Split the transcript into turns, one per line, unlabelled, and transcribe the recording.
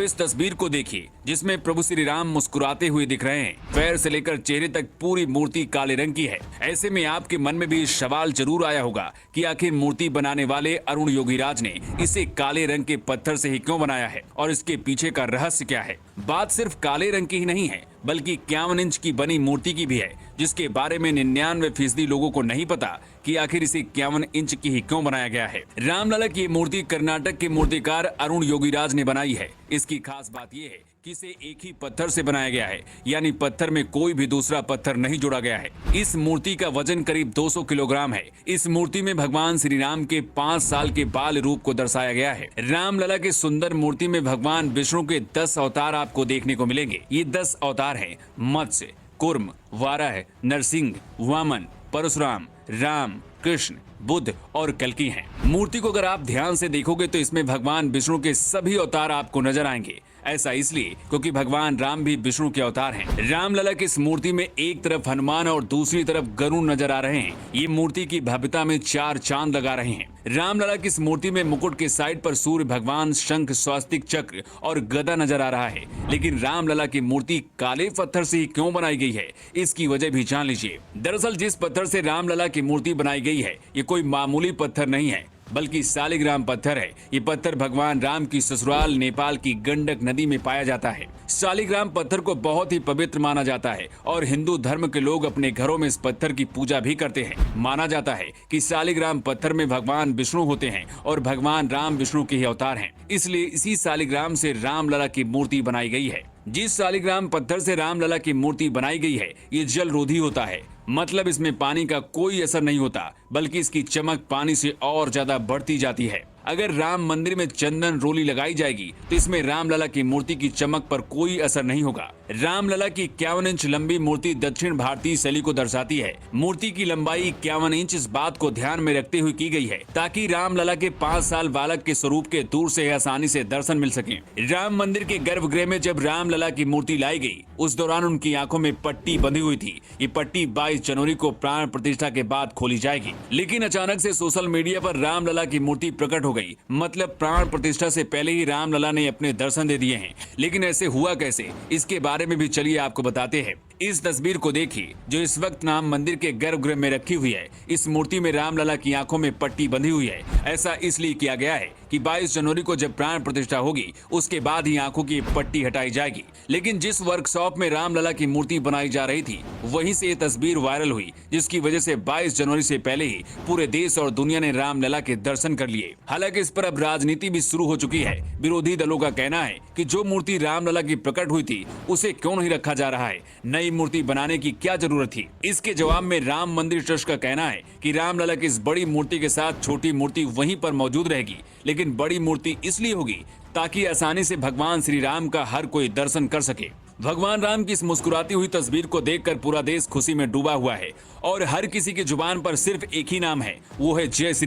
इस तस्वीर को देखिए जिसमें प्रभु श्री राम मुस्कुराते हुए दिख रहे हैं। पैर से लेकर चेहरे तक पूरी मूर्ति काले रंग की है। ऐसे में आपके मन में भी सवाल जरूर आया होगा कि आखिर मूर्ति बनाने वाले अरुण योगीराज ने इसे काले रंग के पत्थर से ही क्यों बनाया है और इसके पीछे का रहस्य क्या है। बात सिर्फ काले रंग की ही नहीं है बल्कि 51 इंच की बनी मूर्ति की भी है, जिसके बारे में 99% लोगों को नहीं पता कि आखिर इसे 51 इंच की ही क्यों बनाया गया है। रामलला की मूर्ति कर्नाटक के मूर्तिकार अरुण योगीराज ने बनाई है। इसकी खास बात यह है कि इसे एक ही पत्थर से बनाया गया है, यानी पत्थर में कोई भी दूसरा पत्थर नहीं जोड़ा गया है। इस मूर्ति का वजन करीब 200 किलोग्राम है। इस मूर्ति में भगवान श्री राम के 5 साल के बाल रूप को दर्शाया गया है। रामलला के सुंदर मूर्ति में भगवान विष्णु के 10 अवतार आपको देखने को मिलेंगे। ये 10 अवतार हैं मत्स्य, कूर्म, वाराह, नरसिंह, वामन, परशुराम, राम, कृष्ण, बुद्ध और कल्कि हैं। मूर्ति को अगर आप ध्यान से देखोगे तो इसमें भगवान विष्णु के सभी अवतार आपको नजर आएंगे। ऐसा इसलिए क्योंकि भगवान राम भी विष्णु के अवतार हैं। रामलला की इस मूर्ति में एक तरफ हनुमान और दूसरी तरफ गरुड़ नजर आ रहे हैं। ये मूर्ति की भव्यता में 4 चांद लगा रहे हैं। रामलला की इस मूर्ति में मुकुट के साइड पर सूर्य भगवान, शंख, स्वास्तिक चक्र और गदा नजर आ रहा है। लेकिन रामलला की मूर्ति काले पत्थर से ही क्यों बनाई गई है, इसकी वजह भी जान लीजिए। दरअसल जिस पत्थर से रामलला की मूर्ति बनाई गई है ये कोई मामूली पत्थर नहीं है बल्कि शालिग्राम पत्थर है। ये पत्थर भगवान राम की ससुराल नेपाल की गंडक नदी में पाया जाता है। शालिग्राम पत्थर को बहुत ही पवित्र माना जाता है और हिंदू धर्म के लोग अपने घरों में इस पत्थर की पूजा भी करते हैं। माना जाता है कि शालिग्राम पत्थर में भगवान विष्णु होते हैं और भगवान राम विष्णु के ही अवतार हैं। इसलिए इसी शालिग्राम से रामलला की मूर्ति बनाई गई है। जिस शालिग्राम पत्थर से रामलला की मूर्ति बनाई गई है ये जल रोधी होता है, मतलब इसमें पानी का कोई असर नहीं होता बल्कि इसकी चमक पानी से और ज्यादा बढ़ती जाती है। अगर राम मंदिर में चंदन रोली लगाई जाएगी तो इसमें रामलला की मूर्ति की चमक पर कोई असर नहीं होगा। रामलला की 51 इंच लंबी मूर्ति दक्षिण भारतीय शैली को दर्शाती है। मूर्ति की लंबाई 51 इंच इस बात को ध्यान में रखते हुए की गई है ताकि रामलला के 5 साल बालक के स्वरूप के दूर से आसानी से दर्शन मिल सके। राम मंदिर के गर्भगृह में जब रामलला की मूर्ति लाई गई उस दौरान उनकी आंखों में पट्टी बंधी हुई थी। ये पट्टी 22 जनवरी को प्राण प्रतिष्ठा के बाद खोली जाएगी। लेकिन अचानक से सोशल मीडिया पर रामलला की मूर्ति प्रकट हो गई, मतलब प्राण प्रतिष्ठा से पहले ही रामलला ने अपने दर्शन दे दिए हैं। लेकिन ऐसे हुआ कैसे, इसके बारे में भी चलिए आपको बताते हैं। इस तस्वीर को देखिए जो इस वक्त राम मंदिर के गर्भगृह में रखी हुई है। इस मूर्ति में रामलला की आंखों में पट्टी बंधी हुई है। ऐसा इसलिए किया गया है कि 22 जनवरी को जब प्राण प्रतिष्ठा होगी उसके बाद ही आंखों की पट्टी हटाई जाएगी। लेकिन जिस वर्कशॉप में रामलला की मूर्ति बनाई जा रही थी वहीं से ये तस्वीर वायरल हुई, जिसकी वजह से 22 जनवरी से पहले ही पूरे देश और दुनिया ने रामलला के दर्शन कर लिए। हालांकि इस पर अब राजनीति भी शुरू हो चुकी है। विरोधी दलों का कहना है कि जो मूर्ति रामलला की प्रकट हुई थी उसे क्यों नहीं रखा जा रहा है, नई मूर्ति बनाने की क्या जरूरत थी। इसके जवाब में राम मंदिर ट्रस्ट का कहना है कि रामलला की इस बड़ी मूर्ति के साथ छोटी मूर्ति वहीं पर मौजूद रहेगी, लेकिन बड़ी मूर्ति इसलिए होगी ताकि आसानी से भगवान श्री राम का हर कोई दर्शन कर सके। भगवान राम की इस मुस्कुराती हुई तस्वीर को देखकर पूरा देश खुशी में डूबा हुआ है और हर किसी की जुबान पर सिर्फ एक ही नाम है, वो है जय श्री